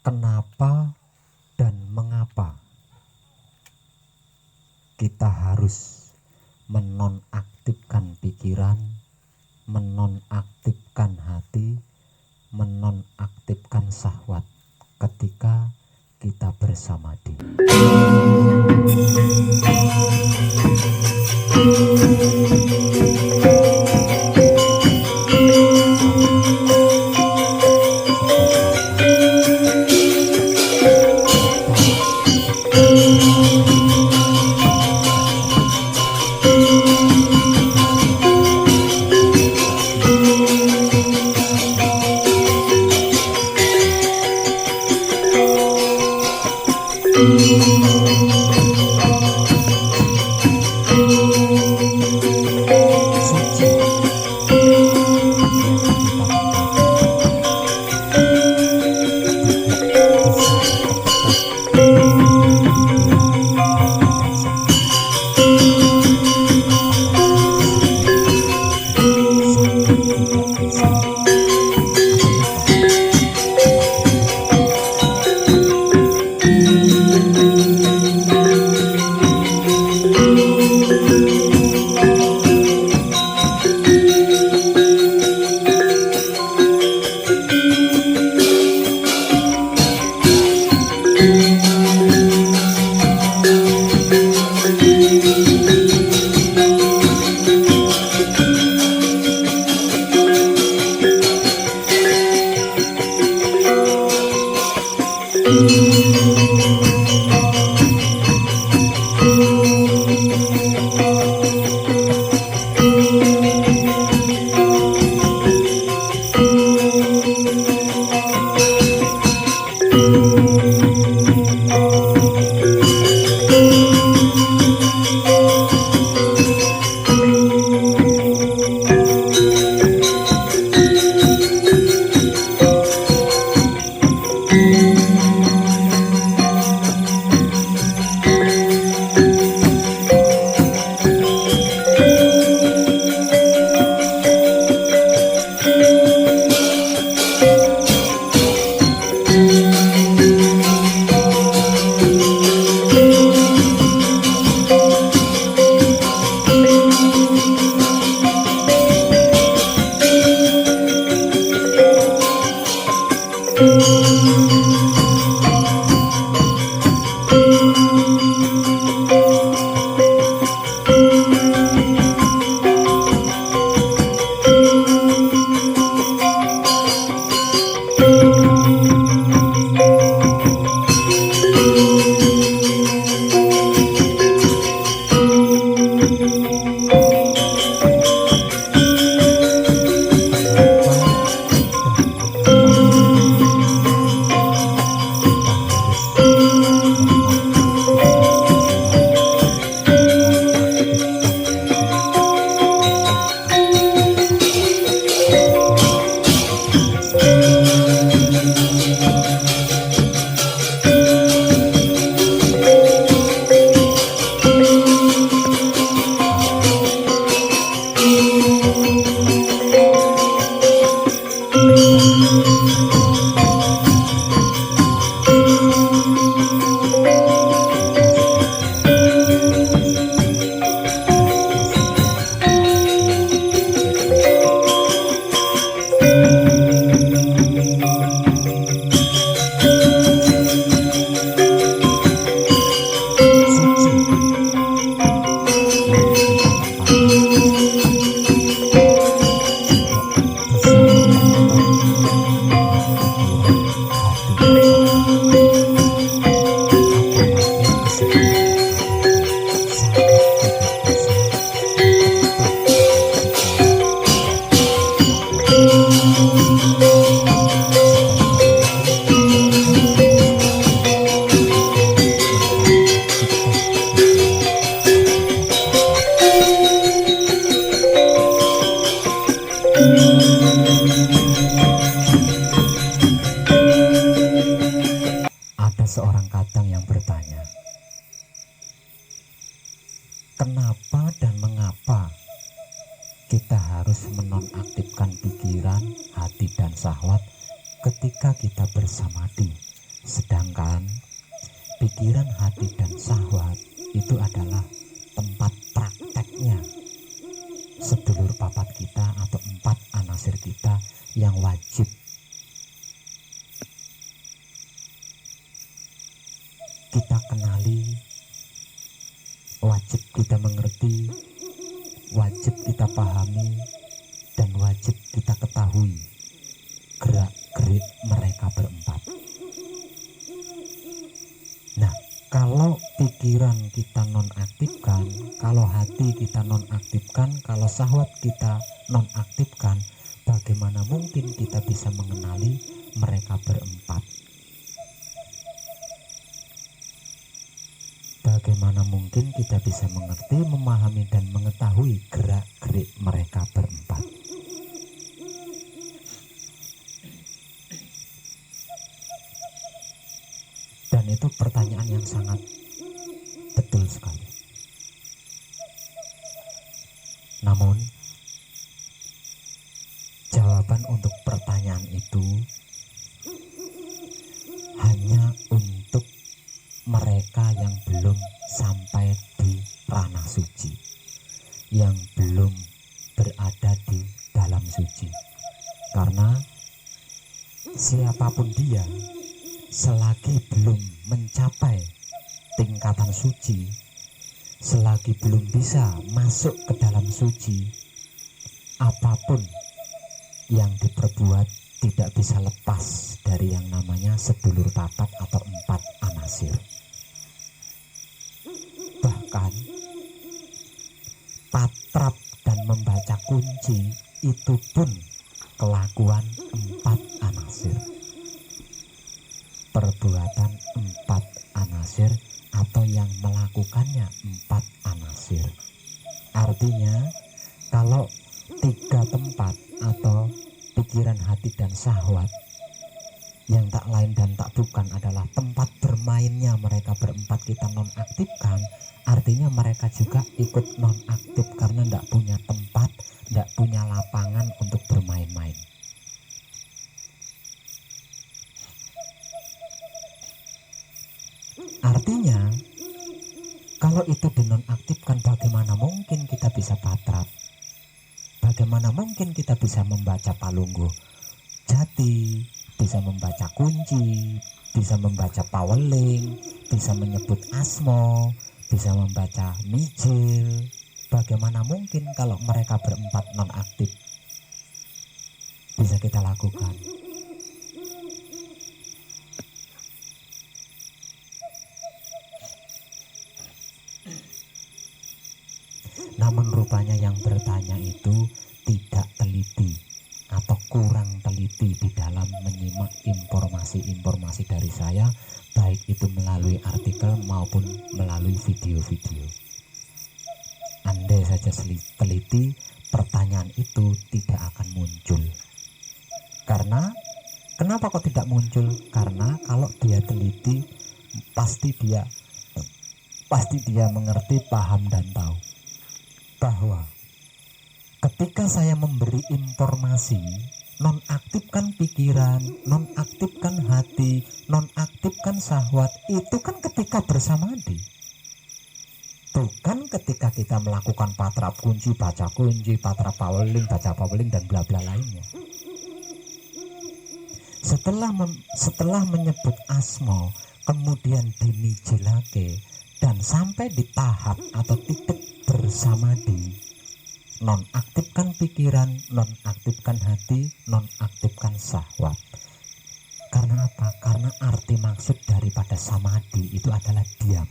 Kenapa dan mengapa kita harus menonaktifkan pikiran, menonaktifkan hati, menonaktifkan syahwat ketika kita bersamadhi? Ada seorang kadang yang bertanya, kenapa dan mengapa kita harus menonaktifkan pikiran, hati, dan syahwat ketika kita bersamadhi, Sedangkan pikiran, hati, dan syahwat itu adalah tempat prakteknya sedulur papat kita atau 4 anasir kita yang wajib kita kenali, wajib kita mengerti, wajib kita pahami, dan wajib kita ketahui gerak-gerik mereka berempat. Nah, kalau pikiran kita nonaktifkan, kalau hati kita nonaktifkan, kalau syahwat kita nonaktifkan, bagaimana mungkin kita bisa mengenali mereka berempat? Bagaimana mungkin kita bisa mengerti, memahami, dan mengetahui gerak-gerik mereka berempat? Dan itu pertanyaan yang sangat betul sekali. Namun, jawaban untuk pertanyaan itu hanya untuk mereka yang belum sampai di ranah suci, yang belum berada di dalam suci. Karena siapapun dia, selagi belum mencapai tingkatan suci, selagi belum bisa masuk ke dalam suci, apapun yang diperbuat tidak bisa lepas dari yang namanya sedulur papat atau 4 anasir. Bahkan patrap dan membaca kunci itu pun kelakuan 4 anasir, perbuatan 4 anasir, atau yang melakukannya 4 anasir. Artinya kalau 3 tempat atau pikiran, hati, dan syahwat yang tak lain dan tak bukan adalah tempat bermainnya mereka berempat kita nonaktifkan, artinya mereka juga ikut nonaktif karena tidak punya tempat, tidak punya lapangan untuk bermain-main. Artinya kalau itu dinonaktifkan, bagaimana mungkin kita bisa patrap? Bagaimana mungkin kita bisa membaca palungguh jati, bisa membaca kunci, bisa membaca paweling, bisa menyebut asmo, bisa membaca mijil? Bagaimana mungkin kalau mereka berempat nonaktif bisa kita lakukan? Namun rupanya yang bertanya itu tidak teliti atau kurang teliti di dalam menyimak informasi-informasi dari saya, baik itu melalui artikel maupun melalui video-video. Andai saja teliti, pertanyaan itu tidak akan muncul. Karena kenapa kok tidak muncul? Karena kalau dia teliti, pasti dia mengerti, paham, dan tahu bahwa ketika saya memberi informasi, nonaktifkan pikiran, nonaktifkan hati, nonaktifkan syahwat, itu kan ketika bersamadi, bukan ketika kita melakukan patrap kunci, patrap paweling, baca paweling, dan bla bla lainnya. Setelah menyebut asmo, kemudian dimijilake dan sampai di tahap atau titik bersamadi, nonaktifkan pikiran, nonaktifkan hati, nonaktifkan syahwat. Karena apa? Karena arti maksud daripada samadhi itu adalah diam.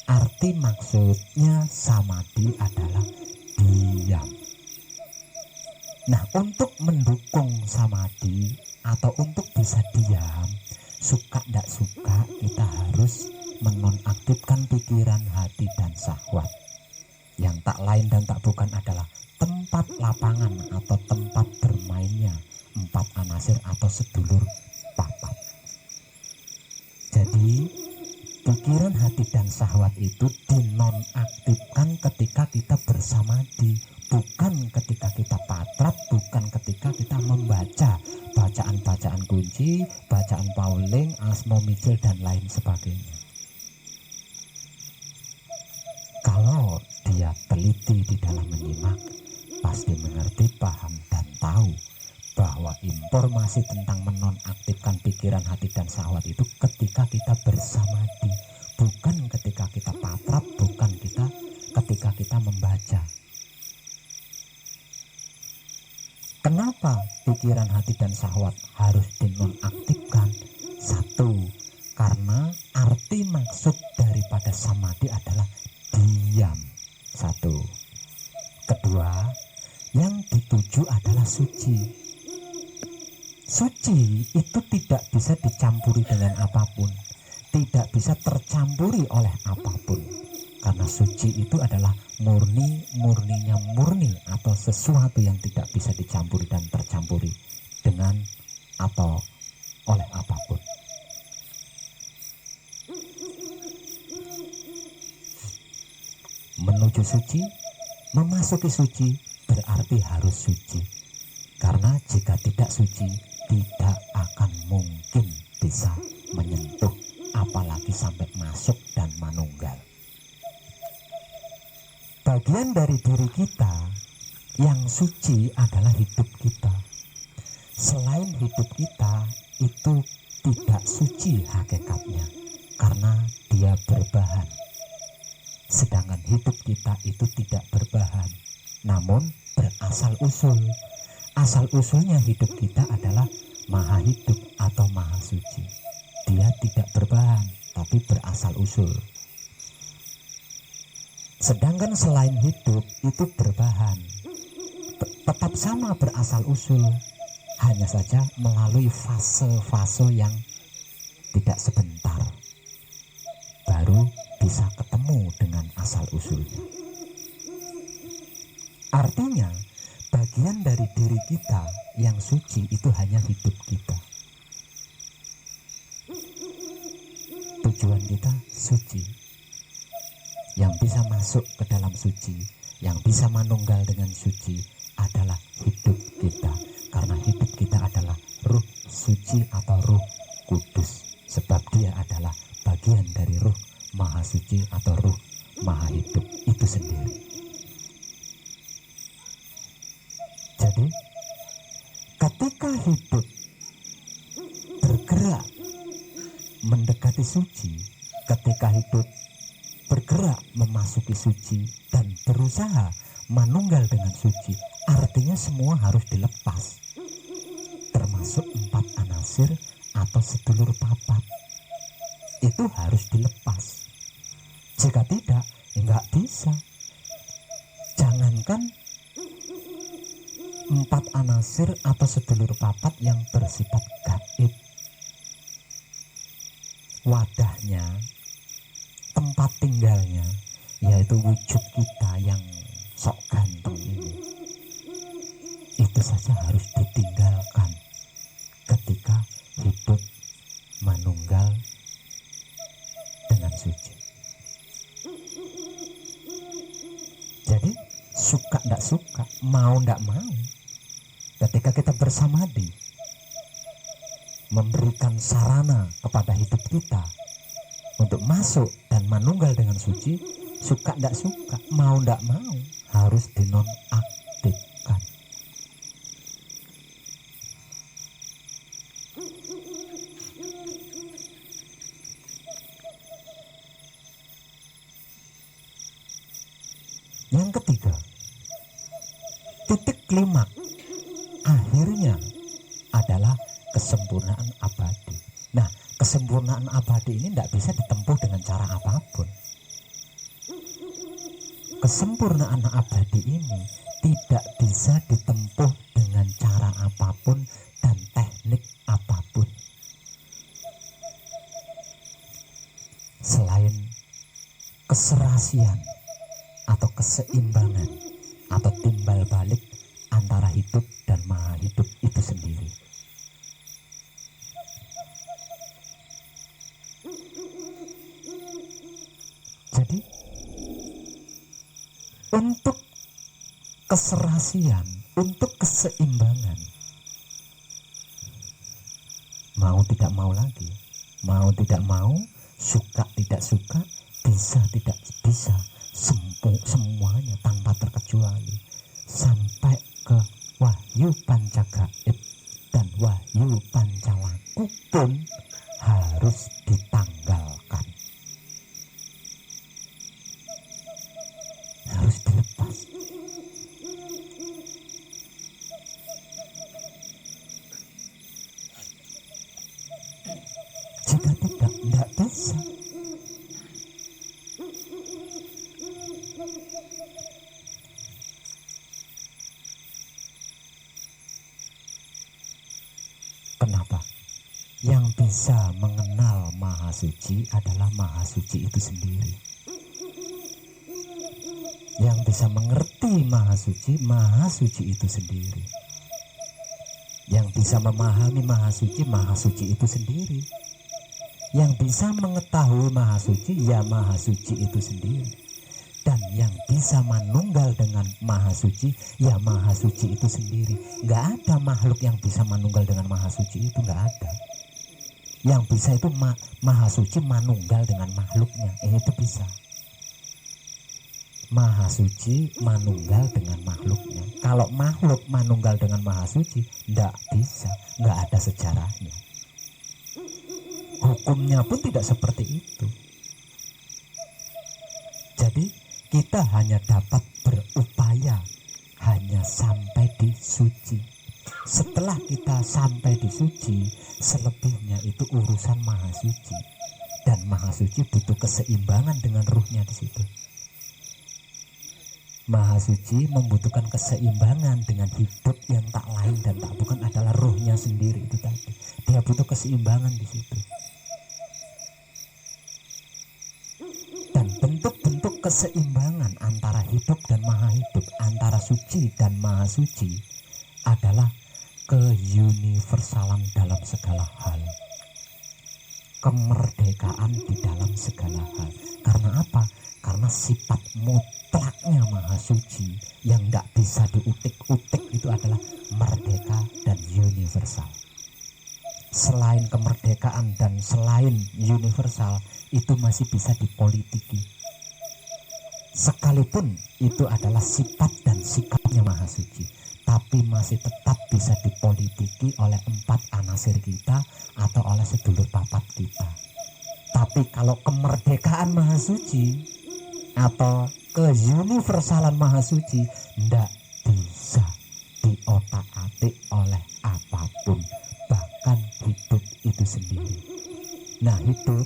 Arti maksudnya samadhi adalah diam. Nah, untuk mendukung samadhi atau untuk bisa diam, suka tidak suka, kita harus menonaktifkan pikiran, hati, dan syahwat. Yang tak lain dan tak bukan adalah tempat lapangan atau tempat bermainnya 4 anasir atau sedulur papat. Jadi pikiran, hati, dan syahwat itu dinonaktifkan ketika kita bersamadi, bukan ketika kita patrap, bukan ketika kita membaca bacaan-bacaan kunci, bacaan Pauling, Asmo Micil dan lain sebagainya. Kalau dia teliti di dalam menyimak, pasti mengerti, paham, dan tahu bahwa informasi tentang menonaktifkan pikiran, hati, dan syahwat itu ketika kita bersamadi, bukan ketika kita patrap, bukan ketika kita membaca. Kenapa pikiran, hati, dan syahwat harus dinonaktifkan? Satu, karena arti maksud daripada samadhi adalah diam. Satu. Kedua, yang dituju adalah suci. Suci itu tidak bisa dicampuri dengan apapun, tidak bisa tercampuri oleh apapun, karena suci itu adalah murninya murni, atau sesuatu yang tidak bisa dicampuri dan tercampuri dengan atau oleh apapun. Menuju suci, memasuki suci berarti harus suci, karena jika tidak suci tidak akan mungkin bisa menyentuh, apalagi sampai masuk dan manunggal. Bagian dari diri kita yang suci adalah hidup kita. Selain hidup kita itu tidak suci hakikatnya, karena dia berbahan. Sedangkan hidup kita itu tidak berbahan, namun berasal usul. Asal usulnya hidup kita adalah maha hidup atau maha suci. Dia tidak berbahan, tapi berasal usul. Sedangkan selain hidup itu berbahan, tetap sama berasal usul, hanya saja melalui fase-fase yang tidak sebentar, baru bisa ketemu dengan asal usulnya. Artinya bagian dari diri kita yang suci itu hanya hidup kita. Tujuan kita suci. Yang bisa masuk ke dalam suci, yang bisa manunggal dengan suci adalah hidup kita. Karena hidup kita adalah ruh suci atau ruh kudus, sebab dia adalah bagian dari ruh maha suci atau ruh maha hidup itu sendiri. Jadi ketika hidup bergerak mendekati suci, ketika hidup bergerak memasuki suci dan berusaha manunggal dengan suci, artinya semua harus dilepas, termasuk 4 anasir atau sedulur papat. Itu harus dilepas. Jika tidak, enggak bisa. Jangankan 4 anasir atau sedulur papat yang bersifat gaib, wadahnya, tempat tinggalnya, yaitu wujud kita yang sok ganteng ini, itu saja harus ditinggalkan ketika hidup manunggal dengan suci. Jadi suka ndak suka, mau ndak mau, ketika kita bersamadi, memberikan sarana kepada hidup kita untuk masuk dan manunggal dengan suci, suka ndak suka, mau ndak mau, harus dinonaktifkan. Yang ketiga, titik klimaks akhirnya adalah kesempurnaan abadi. Nah, kesempurnaan abadi ini tidak bisa ditempuh dengan cara apapun. Kesempurnaan abadi ini tidak bisa ditempuh dengan cara apapun dan teknik apapun, selain keserasian atau keseimbangan atau timbal balik antara hidup dan maha hidup itu sendiri. Jadi untuk keserasian, untuk keseimbangan. Mau tidak mau lagi, mau tidak mau, suka tidak suka, bisa tidak bisa, semuanya tanpa terkecuali, sampai ke wahyu pancagaib dan wahyu pancalaku pun harus ditanggalkan, harus dilepas. Jika tidak bisa. Kenapa? Yang bisa mengenal Maha Suci adalah Maha Suci itu sendiri. Yang bisa mengerti Maha Suci itu sendiri. Yang bisa memahami Maha Suci itu sendiri. Yang bisa mengetahui Maha Suci, ya Maha Suci itu sendiri. Dan yang bisa manunggal dengan Maha Suci, ya Maha Suci itu sendiri. Nggak ada makhluk yang bisa manunggal dengan Maha Suci itu, nggak ada. Yang bisa itu Maha Suci manunggal dengan makhluknya, itu bisa. Maha Suci manunggal dengan makhluknya. Kalau makhluk manunggal dengan Maha Suci, nggak bisa, nggak ada sejarahnya. Hukumnya pun tidak seperti itu. Jadi kita hanya dapat berupaya hanya sampai di suci. Setelah kita sampai di suci, selebihnya itu urusan Maha Suci. Dan Maha Suci butuh keseimbangan dengan ruhnya di situ. Maha Suci membutuhkan keseimbangan dengan hidup yang tak lain dan tak bukan adalah ruhnya sendiri itu tadi. Dia butuh keseimbangan di situ. Dan bentuk-bentuk keseimbangan antara hidup dan Maha Hidup, antara suci dan Maha Suci adalah keuniversalan dalam segala hal. Kemerdekaan di dalam segala hal. Karena apa? Karena sifat mutlaknya Maha Suci yang tidak bisa diutik-utik itu adalah merdeka dan universal. Selain kemerdekaan dan selain universal, itu masih bisa dipolitiki. Sekalipun itu adalah sifat dan sikapnya Maha Suci, tapi masih tetap bisa dipolitiki oleh 4 anasir kita atau oleh sedulur papat kita. Tapi kalau kemerdekaan Maha Suci atau keuniversalan Maha Suci tidak bisa diotak-atik oleh apapun, bahkan hidup itu sendiri. Nah, hidup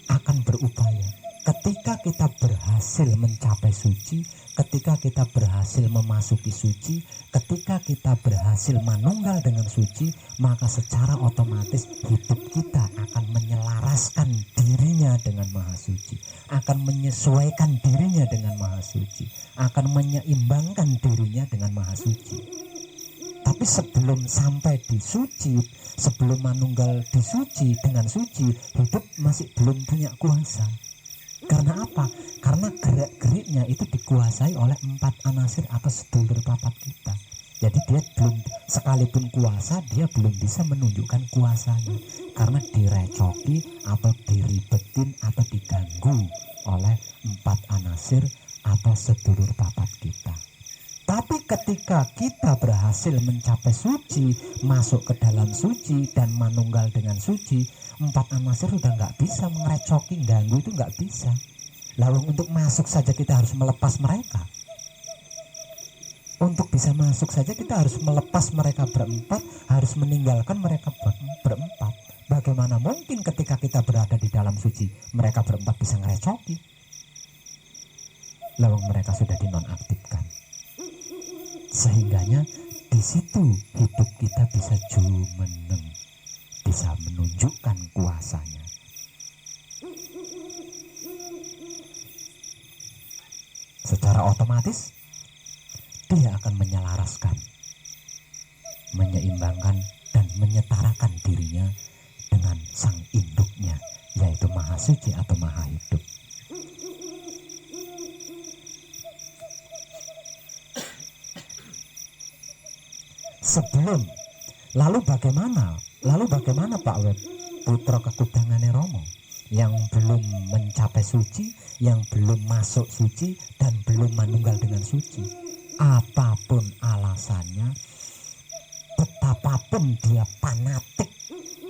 akan berupaya ketika kita berhasil mencapai suci, ketika kita berhasil memasuki suci, ketika kita berhasil manunggal dengan suci, maka secara otomatis hidup kita akan menyelaraskan dirinya dengan Maha Suci, akan menyesuaikan dirinya dengan Maha Suci, akan menyeimbangkan dirinya dengan Maha Suci. Tapi sebelum sampai di suci, sebelum manunggal di suci dengan suci, hidup masih belum punya kuasa. Karena apa? Karena gerak-geriknya itu dikuasai oleh 4 anasir atau sedulur papat kita. Jadi dia belum, sekalipun kuasa, dia belum bisa menunjukkan kuasanya. Karena direcoki atau diribetin atau diganggu oleh 4 anasir atau sedulur papat kita. Tapi ketika kita berhasil mencapai suci, masuk ke dalam suci dan manunggal dengan suci, 4 anasir sudah nggak bisa mengerecoki, ganggu itu nggak bisa. Lalu untuk masuk saja kita harus melepas mereka. Untuk bisa masuk saja kita harus melepas mereka berempat, harus meninggalkan mereka berempat. Bagaimana mungkin ketika kita berada di dalam suci, mereka berempat bisa ngerecoki? Lalu mereka sudah dinonaktifkan. Sehingganya di situ hidup kita bisa jumeneng, bisa menunjukkan kuasanya. Secara otomatis dia akan menyelaraskan, menyeimbangkan dan menyetarakan dirinya dengan sang induknya, yaitu Maha Suci atau Maha Hidup. belum. Lalu bagaimana Pak Web, putra kekudangane Romo, yang belum mencapai suci, yang belum masuk suci, dan belum manunggal dengan suci? Apapun alasannya, betapapun dia fanatik,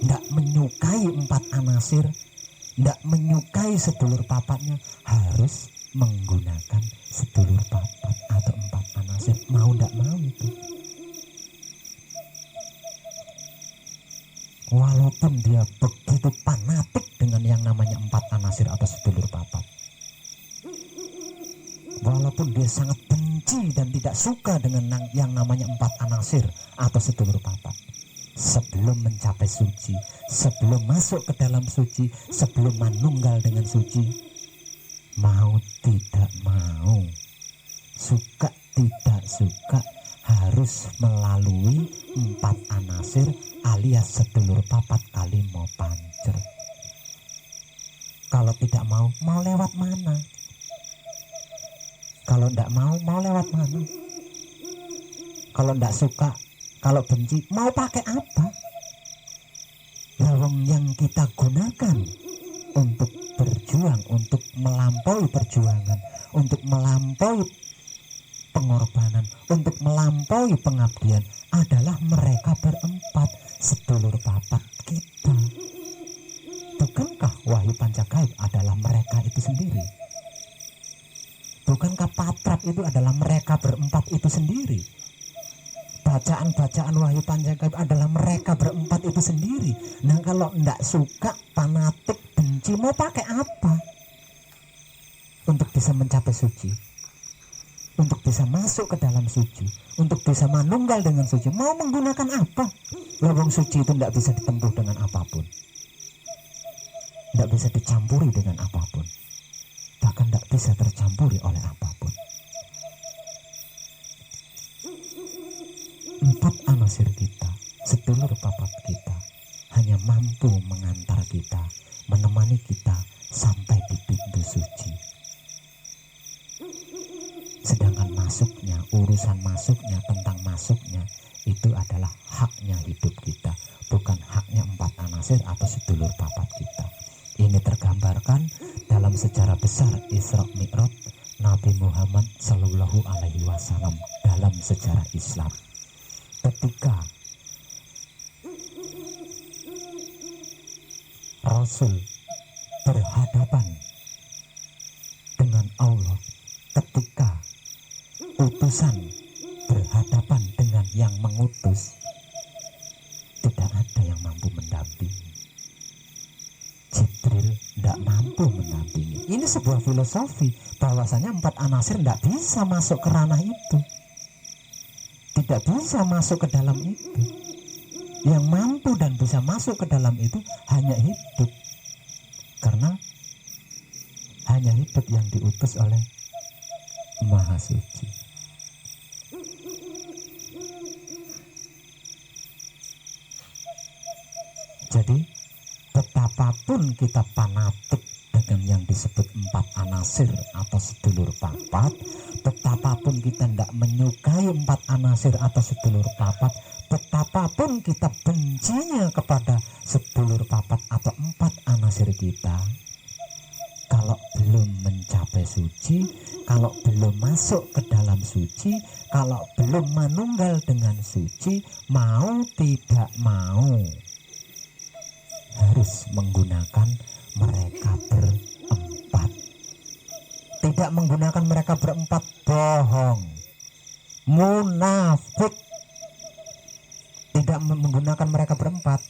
tidak menyukai 4 anasir, tidak menyukai sedulur papatnya, harus menggunakan sedulur papat atau 4 anasir, mau tidak mau itu. Walaupun dia begitu fanatik dengan yang namanya 4 anasir atau sedulur papat, walaupun dia sangat benci dan tidak suka dengan yang namanya 4 anasir atau sedulur papat, sebelum mencapai suci, sebelum masuk ke dalam suci, sebelum manunggal dengan suci, mau tidak mau, suka tidak suka, harus melalui 4 anasir alias sedulur papat kali mau pancer. Kalau tidak mau lewat mana? Kalau tidak mau lewat mana? Kalau tidak suka, kalau benci, mau pakai apa? Lawang yang kita gunakan untuk berjuang, untuk melampaui perjuangan, untuk melampaui pengorbanan, untuk melampaui pengabdian adalah mereka berempat, sedulur papat kita. Bukankah Wahyu Pancagaib adalah mereka itu sendiri? Bukankah Patrap itu adalah mereka berempat itu sendiri? Bacaan-bacaan Wahyu Pancagaib adalah mereka berempat itu sendiri. Nah, kalau tidak suka, fanatik, benci, mau pakai apa? Untuk bisa mencapai suci, untuk bisa masuk ke dalam suci, untuk bisa manunggal dengan suci, mau menggunakan apa? Lawang suci itu tidak bisa ditempuh dengan apapun, tidak bisa dicampuri dengan apapun, bahkan tidak bisa tercampuri oleh apapun. 4 anasir kita, sedulur papat kita, hanya mampu mengantar kita, menemani kita sampai di pintu suci. Sedangkan masuknya, urusan masuknya, tentang masuknya, itu adalah haknya hidup kita, bukan haknya 4 anasir atau sedulur papat kita. Ini tergambarkan dalam sejarah besar Isra Mi'raj Nabi Muhammad Sallallahu Alaihi Wasallam dalam sejarah Islam. Ketika Rasul berhadapan dengan Allah, ketika utusan berhadapan dengan yang mengutus, tidak ada yang mampu mendampingi. Jibril tidak mampu mendampingi. Ini sebuah filosofi bahwasanya 4 anasir tidak bisa masuk ke ranah itu, tidak bisa masuk ke dalam itu. Yang mampu dan bisa masuk ke dalam itu hanya hidup, karena hanya hidup yang diutus oleh Maha Suci. Jadi betapapun kita fanatik dengan yang disebut 4 anasir atau sedulur papat, betapapun kita tidak menyukai 4 anasir atau sedulur papat, betapapun kita bencinya kepada sedulur papat atau 4 anasir kita, kalau belum mencapai suci, kalau belum masuk ke dalam suci, kalau belum manunggal dengan suci, mau tidak mau harus menggunakan mereka berempat. Tidak menggunakan mereka berempat, bohong, munafik. Tidak menggunakan mereka berempat.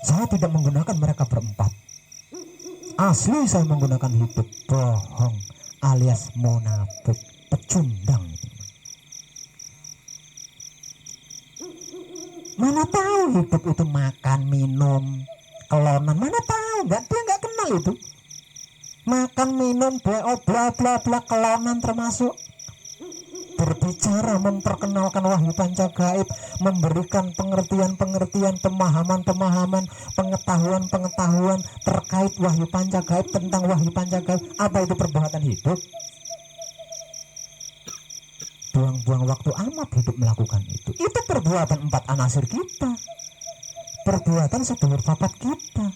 Saya tidak menggunakan mereka berempat. Asli saya menggunakan hidup, bohong alias munafik, pecundang. Mana tahu hidup itu makan, minum, kelonan, mana tahu, dia nggak kenal itu. Makan, minum, bla bla bla, kelonan termasuk. Berbicara, memperkenalkan Wahyu Pancagaib, memberikan pengertian-pengertian, pemahaman-pemahaman, pengetahuan-pengetahuan terkait Wahyu Pancagaib, tentang Wahyu Pancagaib. Apa itu perbuatan hidup? buang-buang waktu amat hidup melakukan itu. Itu perbuatan 4 anasir kita, perbuatan sedulur papat kita.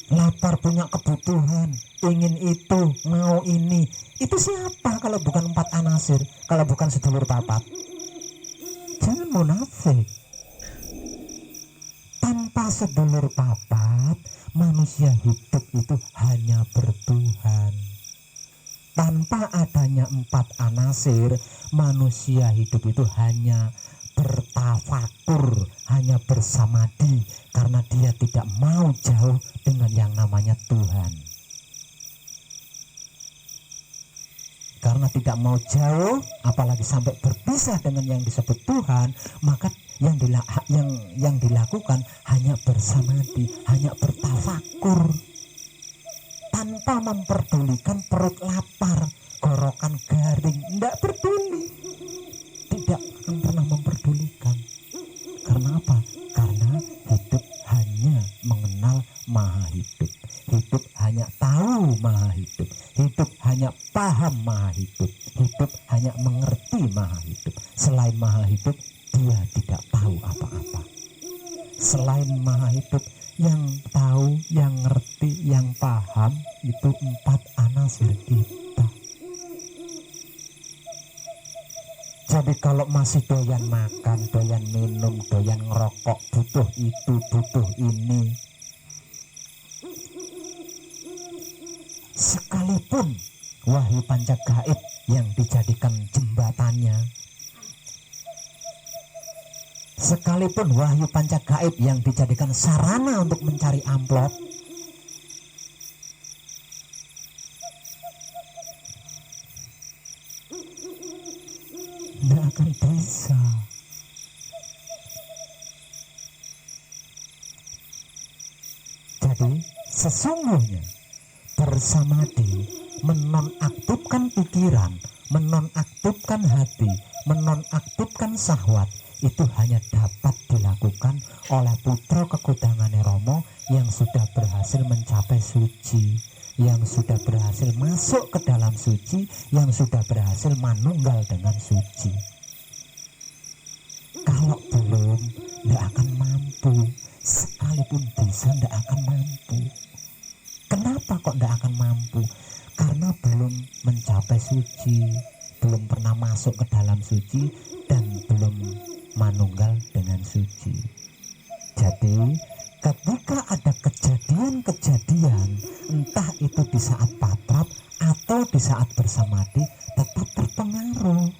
Lapar, punya kebutuhan, ingin itu, mau ini. Itu siapa kalau bukan 4 anasir, kalau bukan sedulur papat? Jangan munafik. Tanpa sedulur papat, manusia hidup itu hanya bertuhan. Tanpa adanya 4 anasir, manusia hidup itu hanya bertafakur, hanya bersamadi, karena dia tidak mau jauh dengan yang namanya Tuhan. Karena tidak mau jauh, apalagi sampai berpisah dengan yang disebut Tuhan, maka yang dilakukan hanya bersamadi, hanya bertafakur, tanpa memperdulikan perut lapar, gorokan garing, tidak peduli, tidak akan pernah memperdulikan. Karena apa? Karena hidup hanya mengenal Maha Hidup, hidup hanya tahu Maha Hidup, hidup hanya paham Maha Hidup, hidup hanya mengerti Maha Hidup. Selain Maha Hidup, dia tidak tahu apa-apa. Selain Maha Hidup, yang tahu, yang ngerti, yang paham itu 4 anasir kita. Jadi kalau masih doyan makan, doyan minum, doyan ngerokok, butuh itu, butuh ini, sekalipun wahyu panca gaib yang dijadikan jembatannya, sekalipun wahyu panca gaib yang dijadikan sarana untuk mencari amplop, tidak akan bisa. Jadi sesungguhnya bersamadi, menonaktifkan pikiran, menonaktifkan hati, menonaktifkan syahwat, itu hanya dapat dilakukan oleh putra kekudangane Romo yang sudah berhasil mencapai suci, yang sudah berhasil masuk ke dalam suci, yang sudah berhasil manunggal dengan suci. Kalau belum, tidak akan mampu. Sekalipun bisa, tidak akan mampu. Kenapa kok tidak akan mampu? Karena belum mencapai suci, belum pernah masuk ke dalam suci, dan belum manunggal dengan suci. Jadi ketika ada kejadian-kejadian, entah itu di saat patrap atau di saat bersamadi, tetap terpengaruh.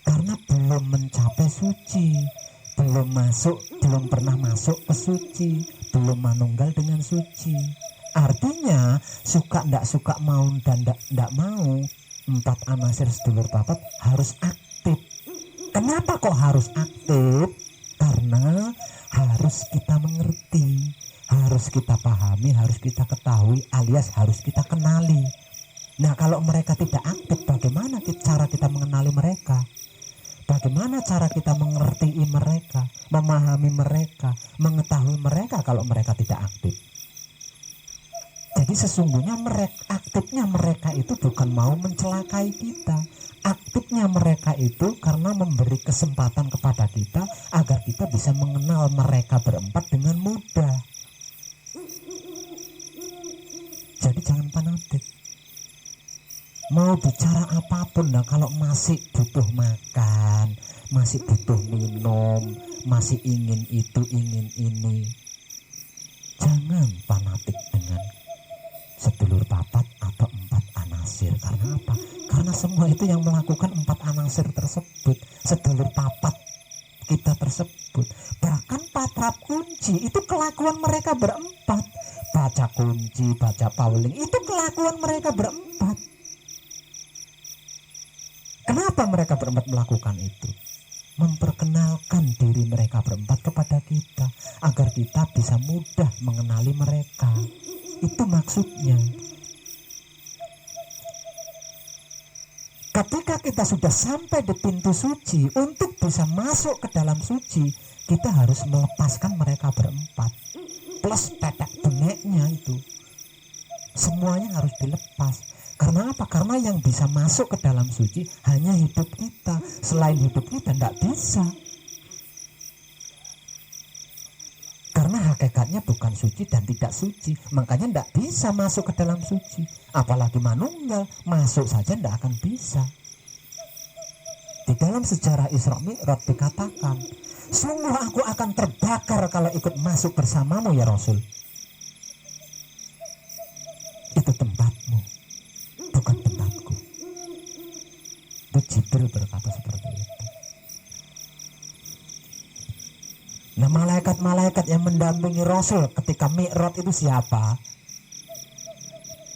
Karena belum mencapai suci, belum pernah masuk ke suci, belum manunggal dengan suci. Artinya suka ndak suka, mau dan ndak mau, 4 anasir sedulur papat harus aktif. Kenapa kok harus aktif? Karena harus kita mengerti, harus kita pahami, harus kita ketahui, alias harus kita kenali. Nah, kalau mereka tidak aktif, bagaimana cara kita mengenali mereka? Bagaimana cara kita mengerti mereka, memahami mereka, mengetahui mereka kalau mereka tidak aktif? Jadi sesungguhnya aktifnya mereka itu bukan mau mencelakai kita. Aktifnya mereka itu karena memberi kesempatan kepada kita agar kita bisa mengenal mereka berempat dengan mudah. Jadi jangan fanatik. Mau bicara apapun, nah kalau masih butuh makan, masih butuh minum, masih ingin itu, ingin ini, jangan fanatik dengan sedulur papat atau 4 anasir. Karena apa? Karena semua itu yang melakukan 4 anasir tersebut, sedulur papat kita tersebut. Bahkan patrap kunci itu kelakuan mereka berempat. Baca kunci, baca pauling, itu kelakuan mereka berempat. Kenapa mereka berempat melakukan itu? Memperkenalkan diri mereka berempat kepada kita, agar kita bisa mudah mengenali mereka. Itu maksudnya. Ketika kita sudah sampai di pintu suci, untuk bisa masuk ke dalam suci, kita harus melepaskan mereka berempat. plus tetek bengeknya itu. Semuanya harus dilepas. Karena apa? Karena yang bisa masuk ke dalam suci hanya hidup kita. Selain hidup kita tidak bisa. Karena hakikatnya bukan suci dan tidak suci, makanya tidak bisa masuk ke dalam suci. Apalagi manunggal, masuk saja tidak akan bisa. Di dalam sejarah Isra Mi'raj dikatakan, sungguh aku akan terbakar kalau ikut masuk bersamamu ya Rasul. Itu tempatmu, bukan tempatku. Itu Jibril berkata seperti itu. Nah, malaikat-malaikat yang mendampingi Rasul ketika Mi'raj itu siapa?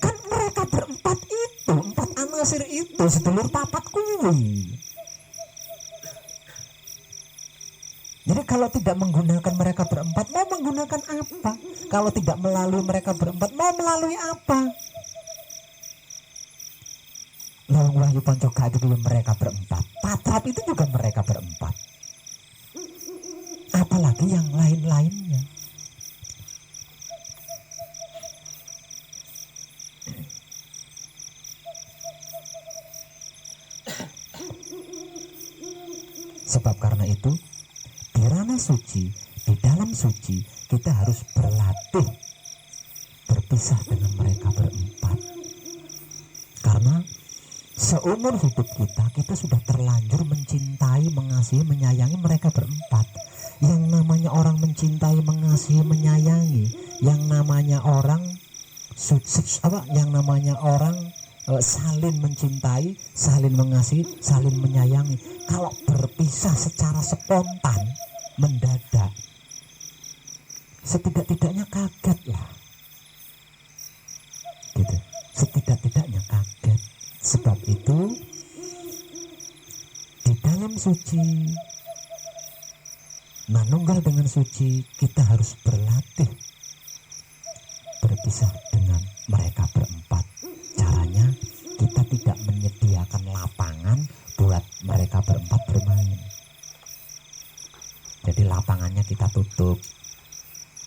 Kan mereka berempat itu, 4 anasir itu, sedulur papat kuwi. Jadi kalau tidak menggunakan mereka berempat, mau menggunakan apa? Kalau tidak melalui mereka berempat, mau melalui apa? Lawang Wahyu Pancoka itu juga mereka berempat. Patrap itu juga mereka berempat. Apalagi yang lain-lainnya. Sebab karena itu di ranah suci, di dalam suci kita harus berlatih berpisah dengan mereka berempat. Karena seumur hidup kita sudah terlanjur mencintai, mengasihi, menyayangi mereka berempat. Yang namanya orang mencintai, mengasihi, menyayangi, yang namanya orang saling mencintai, saling mengasihi, saling menyayangi. Kalau berpisah secara spontan, mendadak, setidak-tidaknya kaget lah. Gitu. Setidak-tidaknya kaget. Sebab itu di dalam suci, manunggal dengan suci, kita harus berlatih berpisah dengan mereka berempat. Caranya kita tidak menyediakan lapangan buat mereka berempat bermain. Jadi lapangannya kita tutup,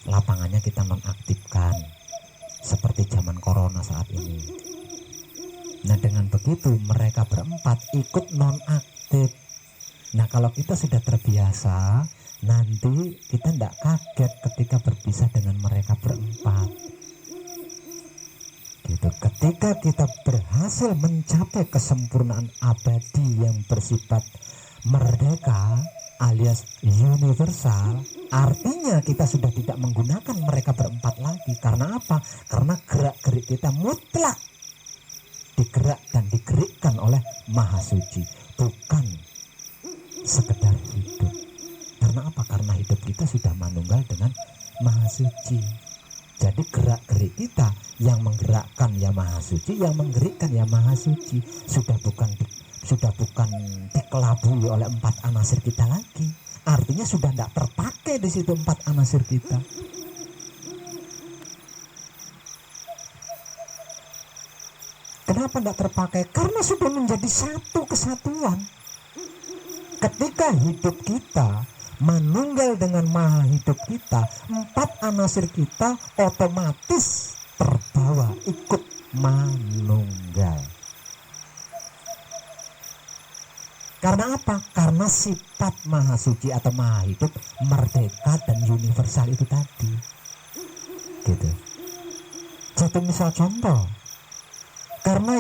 lapangannya kita nonaktifkan, seperti zaman corona saat ini. Nah, dengan begitu mereka berempat ikut nonaktif. Nah, kalau kita sudah terbiasa, nanti kita tidak kaget ketika berpisah dengan mereka berempat. Gitu. Ketika kita berhasil mencapai kesempurnaan abadi yang bersifat merdeka alias universal, artinya kita sudah tidak menggunakan mereka berempat lagi. Karena apa? Karena gerak-gerik kita mutlak digerak dan digerikkan oleh Maha Suci, bukan sekedar hidup. Karena apa? Karena hidup kita sudah manunggal dengan Maha Suci. Jadi gerak-gerik kita yang menggerakkan ya Maha Suci, yang menggerikkan ya Maha Suci. Sudah bukan dikelabui oleh 4 anasir kita lagi. Artinya sudah tidak terpakai di situ 4 anasir kita. Kenapa tidak terpakai? Karena sudah menjadi satu kesatuan. Ketika hidup kita manunggal dengan Maha Hidup kita, 4 anasir kita otomatis terbawa ikut manunggal. Karena apa? Karena sifat Maha Suci atau Maha Hidup merdeka dan universal itu tadi. Gitu. Satu misal contoh. Karena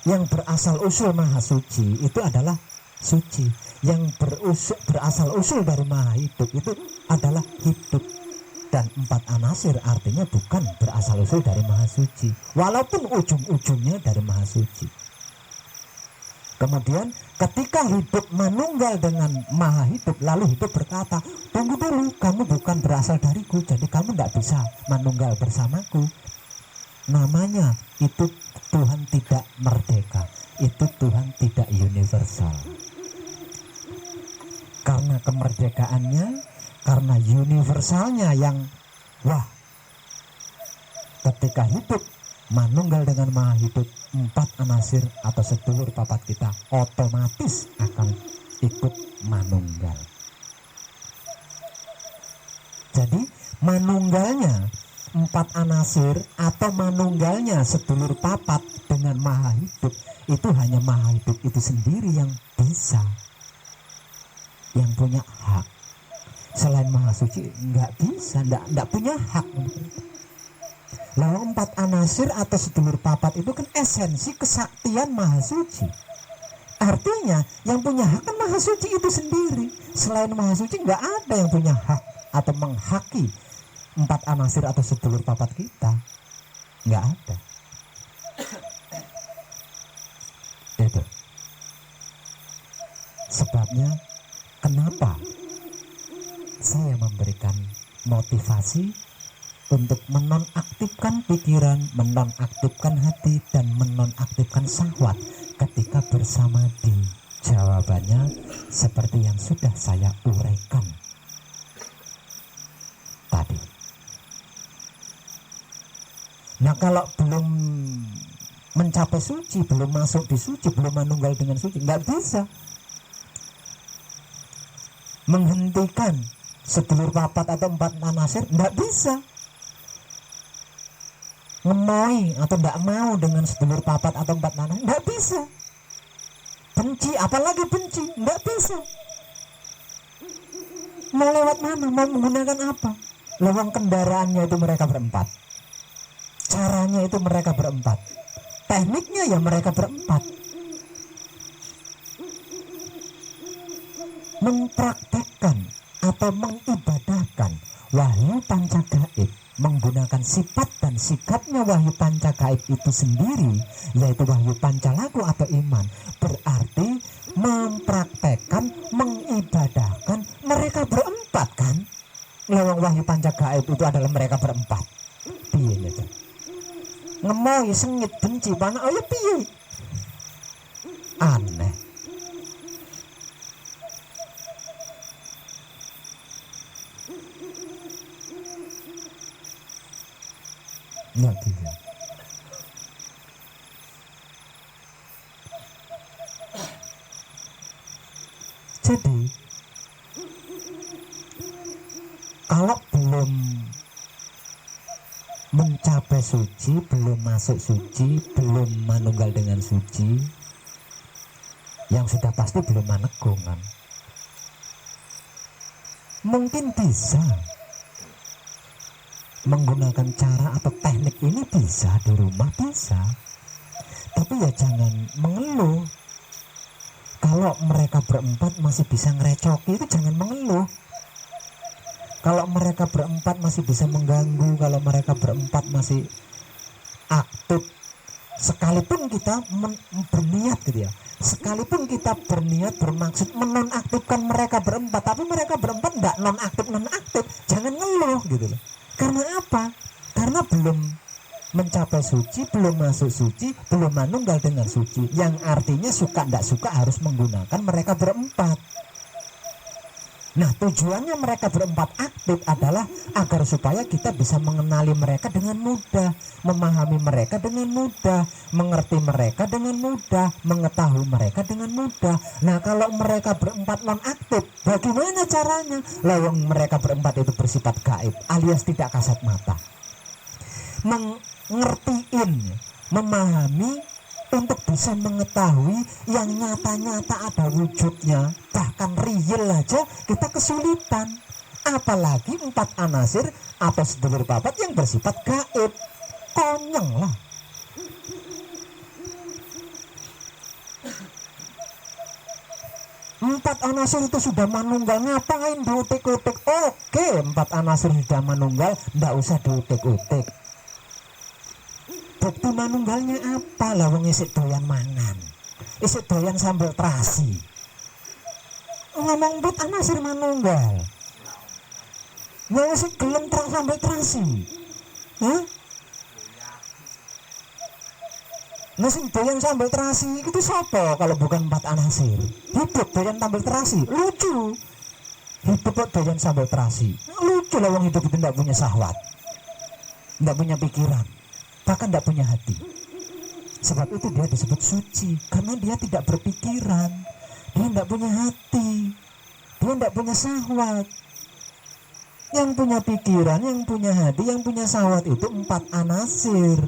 yang berasal usul Maha Suci itu adalah suci. Yang berasal usul dari Maha Hidup itu adalah hidup. Dan 4 anasir artinya bukan berasal usul dari Maha Suci, walaupun ujung-ujungnya dari Maha Suci. Kemudian ketika hidup manunggal dengan Maha Hidup, lalu hidup berkata, tunggu dulu, kamu bukan berasal dariku, jadi kamu tidak bisa manunggal bersamaku. Namanya itu Tuhan tidak merdeka, itu Tuhan tidak universal. Karena kemerdekaannya, karena universalnya yang wah, ketika hidup manunggal dengan Maha Hidup, 4 anasir atau sedulur papat kita otomatis akan ikut manunggal. Jadi manunggalnya empat anasir atau manunggalnya sedulur papat dengan maha hidup, itu hanya maha hidup itu sendiri yang bisa, yang punya hak. Selain maha suci nggak bisa, nggak punya hak. Lalu empat anasir atau sedulur papat itu kan esensi kesaktian maha suci. Artinya yang punya hak kan maha suci itu sendiri. Selain maha suci nggak ada yang punya hak atau menghaki empat anasir atau sedulur papat kita. Nggak ada. Itu sebabnya kenapa saya memberikan motivasi untuk menonaktifkan pikiran, menonaktifkan hati, dan menonaktifkan syahwat ketika bersama di jawabannya seperti yang sudah saya uraikan tadi. Nah, kalau belum mencapai suci, belum masuk di suci, belum manunggal dengan suci, nggak bisa menghentikan sedulur papat atau empat anasir, nggak bisa ngemoi atau nggak mau dengan sedulur papat atau empat anasir, nggak bisa. Benci, apalagi benci, nggak bisa. Mau lewat mana, mau menggunakan apa? Lewang kendaraannya itu mereka berempat, caranya itu mereka berempat, tekniknya ya mereka berempat. Mempraktekkan atau mengibadahkan wahyu pancagaib menggunakan sifat dan sikapnya wahyu pancagaib itu sendiri, yaitu wahyu pancalaku atau iman, berarti mempraktekkan, mengibadahkan mereka berempat kan. Lewang wahyu pancagaib itu adalah mereka berempat. Piye itu? Ngemoi, sengit, benci, panas, oh ya piye? Aneh. Nggak bisa. Jadi kalau belum mencapai suci, belum masuk suci, belum manunggal dengan suci, yang sudah pasti belum manegung kan. Mungkin bisa menggunakan cara atau teknik ini, bisa di rumah bisa, tapi ya jangan mengeluh. Kalau mereka berempat masih bisa ngerecoki, itu jangan mengeluh. Kalau mereka berempat masih bisa mengganggu, kalau mereka berempat masih aktif, sekalipun kita berniat gitu ya, sekalipun kita berniat bermaksud menonaktifkan mereka berempat, tapi mereka berempat enggak nonaktif, jangan ngeluh gitu loh. Karena apa? Karena belum mencapai suci, belum masuk suci, belum manunggal dengan suci, yang artinya suka tidak suka harus menggunakan mereka berempat. Nah, tujuannya mereka berempat aktif adalah agar supaya kita bisa mengenali mereka dengan mudah, memahami mereka dengan mudah, mengerti mereka dengan mudah, mengetahui mereka dengan mudah. Nah, kalau mereka berempat non-aktif, bagaimana caranya? Lawang mereka berempat itu bersifat gaib alias tidak kasat mata. Mengertiin, memahami untuk bisa mengetahui yang nyata-nyata ada wujudnya, bahkan real aja kita kesulitan, apalagi empat anasir atau sedulur papat yang bersifat gaib. Konyol lah. Empat anasir itu sudah manunggal, ngapain diutik-utik? Oke, empat anasir sudah manunggal, ndak usah diutik-utik. Bukti manunggalnya apa? Lawang isik doyan mangan, isik doyan sambal terasi. Ngomong empat anasir manunggal, nggak isik gelem sambal terasi. Hah? Nasi doyan sambal terasi itu siapa kalau bukan empat anasir? Hidup doyan sambal terasi, lucu. Hidup kok doyan sambal terasi, lucu. Lawang hidup itu nggak punya syahwat, nggak punya pikiran, bahkan tidak punya hati. Sebab itu dia disebut suci, karena dia tidak berpikiran, dia tidak punya hati, dia tidak punya syahwat. Yang punya pikiran, yang punya hati, yang punya syahwat itu 4 anasir.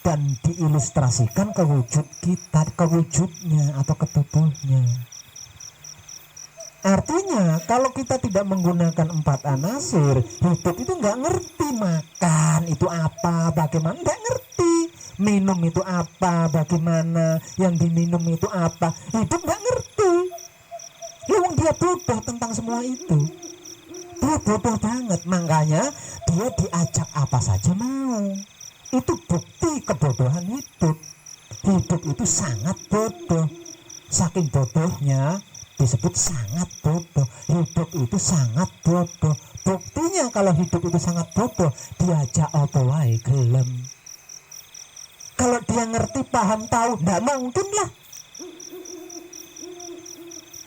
Dan diilustrasikan ke wujud kita, ke wujudnya atau ke tubuhnya. Artinya kalau kita tidak menggunakan 4 anasir, hidup itu nggak ngerti makan itu apa, bagaimana, nggak ngerti. Minum itu apa, bagaimana, yang diminum itu apa, hidup nggak ngerti. Memang dia bodoh tentang semua itu. Dia bodoh banget, makanya dia diajak apa saja mau. Itu bukti kebodohan hidup. Hidup itu sangat bodoh. Saking bodohnya disebut sangat bodoh. Hidup itu sangat bodoh. Buktinya kalau hidup itu sangat bodoh, diajak apa wae gelem. Kalau dia ngerti, paham, tahu, nggak mungkin lah.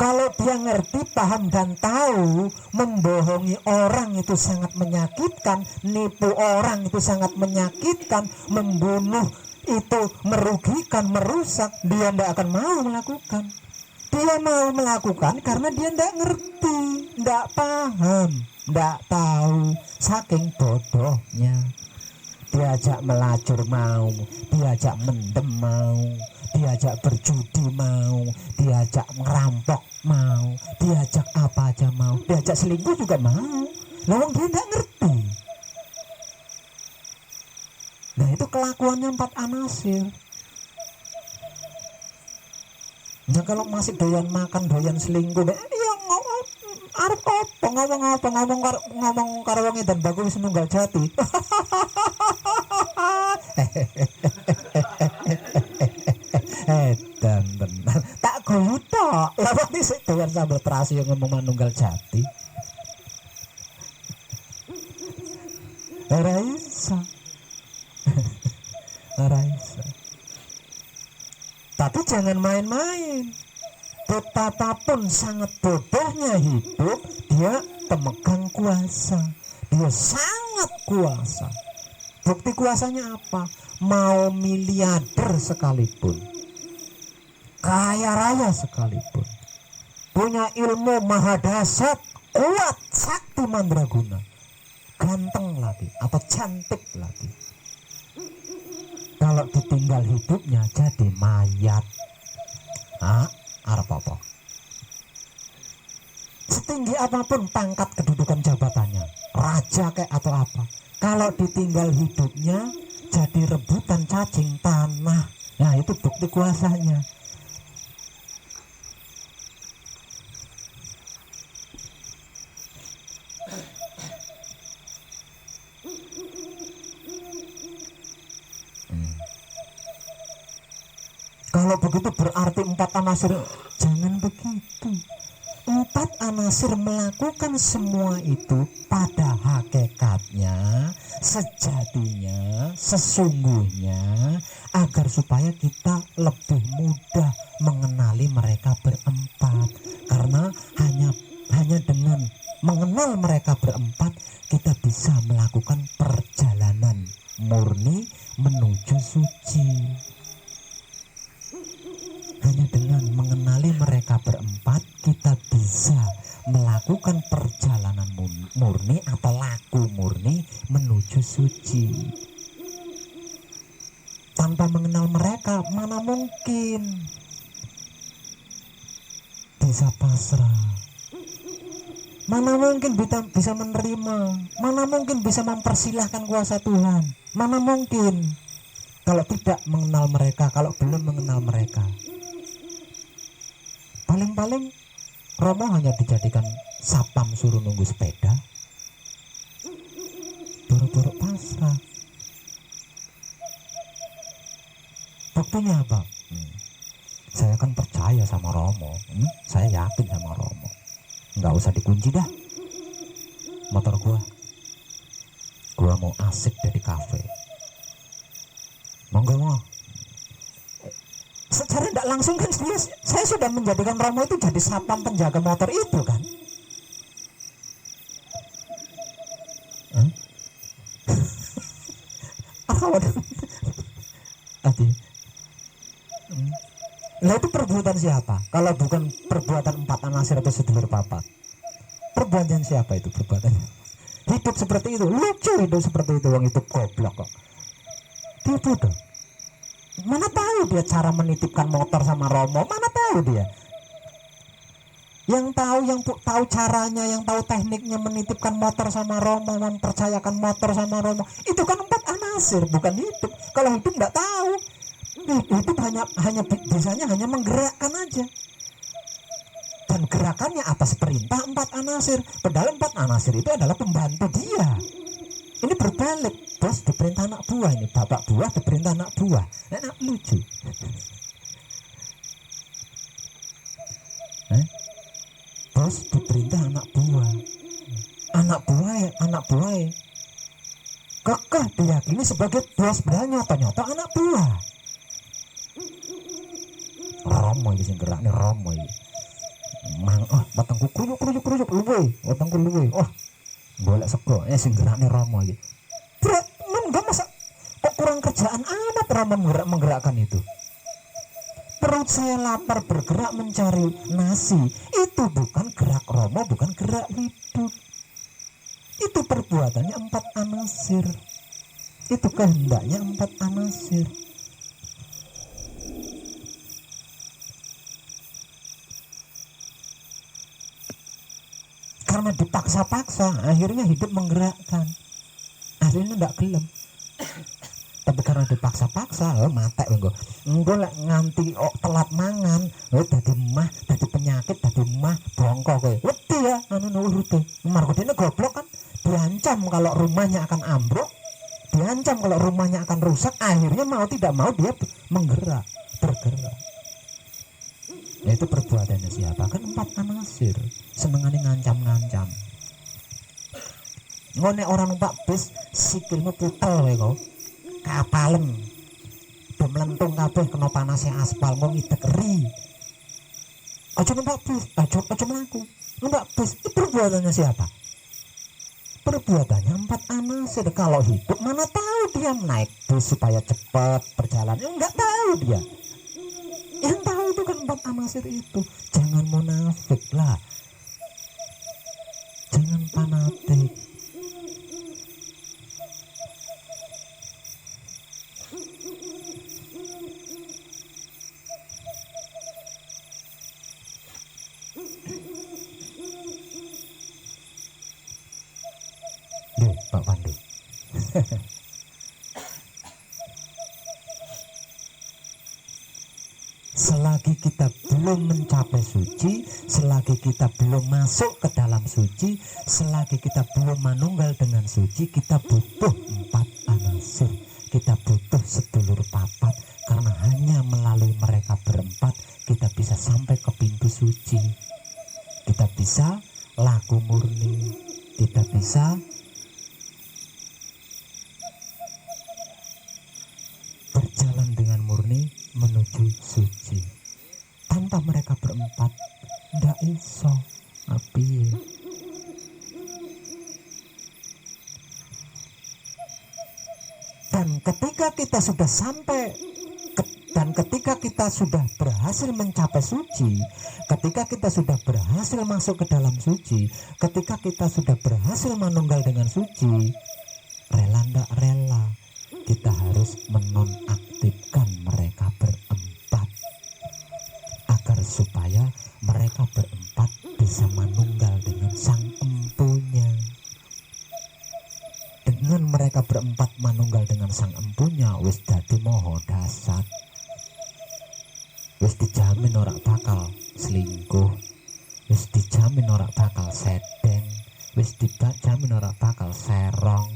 Kalau dia ngerti, paham, dan tahu membohongi orang itu sangat menyakitkan, nipu orang itu sangat menyakitkan, membunuh itu merugikan, merusak, dia tidak akan mau melakukan. Dia mau melakukan karena dia tidak ngerti, tidak paham, tidak tahu, saking bodohnya. Diajak melacur mau, diajak mendem mau, diajak berjudi mau, diajak ngerampok mau, diajak apa aja mau, diajak selingkuh juga mau. Lawang dia nggak ngerti. Nah itu kelakuannya 4 anasir. Nah kalau masih doyan makan, doyan selingkuh, ya arep apa ngomong karo wong edan baku wis nunggal jati. Edan tenan. Tak guyu tok. Lah kok sik doyan sambel terasi yang ngomong manunggal jati. Ora iso. Ora iso. Tapi jangan main-main. Betapapun sangat bodohnya hidup, dia pemegang kuasa. Dia sangat kuasa. Bukti kuasanya apa? Mau miliarder sekalipun, kaya raya sekalipun, punya ilmu maha dahsyat, kuat, sakti mandraguna, ganteng lagi atau cantik lagi, kalau ditinggal hidupnya jadi mayat. Arep apa? Setinggi apapun pangkat kedudukan jabatannya, raja kayak atau apa, kalau ditinggal hidupnya jadi rebutan cacing tanah. Nah itu bukti kuasanya. Kalau begitu berarti 4 anasir. Jangan begitu. 4 anasir melakukan semua itu pada hakikatnya, sejatinya, sesungguhnya, agar supaya kita lebih mudah mengenali mereka berempat. Karena hanya dengan mengenal mereka berempat, kita bisa melakukan perjalanan murni menuju suci. Hanya dengan mengenali mereka berempat, kita bisa melakukan perjalanan murni atau laku murni menuju suci. Tanpa mengenal mereka, mana mungkin bisa pasrah, mana mungkin bisa menerima, mana mungkin bisa mempersilahkan kuasa Tuhan, mana mungkin kalau tidak mengenal mereka, kalau belum mengenal mereka. Paling-paling Romo hanya dijadikan sapam suruh nunggu sepeda, buru-buru pasrah. Buktinya apa? Saya kan percaya sama Romo, saya yakin sama Romo. Nggak usah dikunci dah motor gua mau asik dari kafe, monggo mau. Secara tidak langsung kan saya sudah menjadikan Romo itu jadi sapam penjaga motor itu kan. Nah itu perbuatan siapa? Kalau bukan perbuatan 4 anasir atau sedulur papat. Perbuatan siapa itu perbuatannya? Hidup seperti itu, lucu hidup seperti itu, wong itu goblok kok. Dia bodoh. Mana tahu dia cara menitipkan motor sama Romo, mana tahu dia. Yang tahu caranya, yang tahu tekniknya menitipkan motor sama Romo, mempercayakan motor sama Romo, itu kan 4 anasir, bukan hidup. Kalau hidup nggak tahu. Hidup hanya bisanya hanya menggerakkan aja. Dan gerakannya atas perintah 4 anasir. Padahal 4 anasir itu adalah pembantu dia. Ini berbalik, bos diperintah anak buah, ini bapak buah diperintah anak buah. Enak lucu. Bos diperintah anak buah. Anak buah kekeh diyakini sebagai bos, padahal nyata-nyata anak buah. Romo iki sing gerak nih, Romo iki. Wetengku kruyuk luwe, wetengku luwe. Golek sego, sing gerak nih Romo iki. Berat, enggak masa kok kurang kerjaan amat Romo menggerakkan itu. Perut saya lapar bergerak mencari nasi. Itu bukan gerak Romo, bukan gerak hidup. Itu perbuatannya 4 anasir. Itu kehendaknya 4 anasir. Karena dipaksa-paksa, akhirnya hidup menggerakkan. Akhirnya enggak gelem. Tapi karena dipaksa-paksa, mate engko lek nganti telat mangan, dadi mah, dadi penyakit, dadi mah, bongko kowe. Wedi ya anu urute. Margo dene goblok kan, diancam kalau rumahnya akan ambruk, diancam kalau rumahnya akan rusak, akhirnya mau tidak mau dia bergerak. Nah, itu perbuatannya siapa? Kan 4 anasir, senengane ngancam-ngancam. Ngone orang numpak bis sikilmu putel kowe kok. Kapalen do mlentung kabeh kena panasnya aspal, mau ngidek ri. Aja numpak bis, aja mlaku. Numpak bis itu perbuatannya siapa? Perbuatannya 4 anasir. Kalau hidup mana tahu dia naik bis supaya cepat perjalanan, enggak tahu dia. Yang tahu itu kan 4 anasir itu. Jangan munafik lah, jangan fanatik. Pak Pandu. Selagi kita belum mencapai suci, selagi kita belum masuk ke dalam suci, selagi kita belum manunggal dengan suci, kita butuh 4 anasir. Kita butuh sedulur papat, karena hanya melalui mereka berempat kita bisa sampai ke pintu suci. Kita bisa laku murni, kita bisa berjalan dengan murni menuju suci. Tanpa mereka berempat ndak iso api. Dan ketika kita sudah sampai dan ketika kita sudah berhasil mencapai suci, ketika kita sudah berhasil masuk ke dalam suci, ketika kita sudah berhasil manunggal dengan suci, rela ndak rela kita harus menonaktifkan mereka berempat, agar supaya mereka berempat bisa manunggal dengan sang empunya. Dengan mereka berempat manunggal dengan sang empunya, wis dadi moho dasar, wis dijamin ora bakal selingkuh, wis dijamin ora bakal sedeng, wis dijamin ora bakal serong,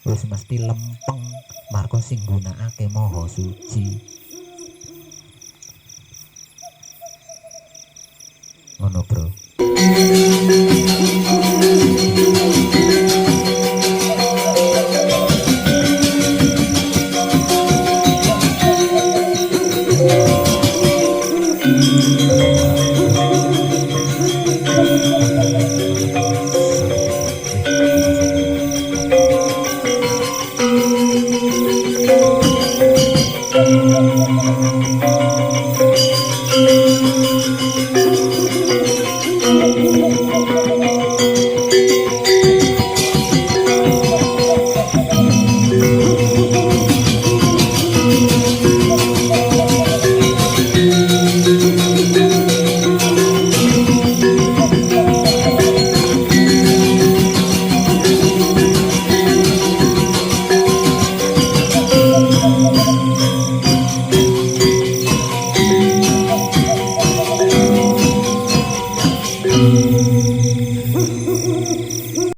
wis mesti lempeng, margo sing gunakake moho suci. Ngono bro.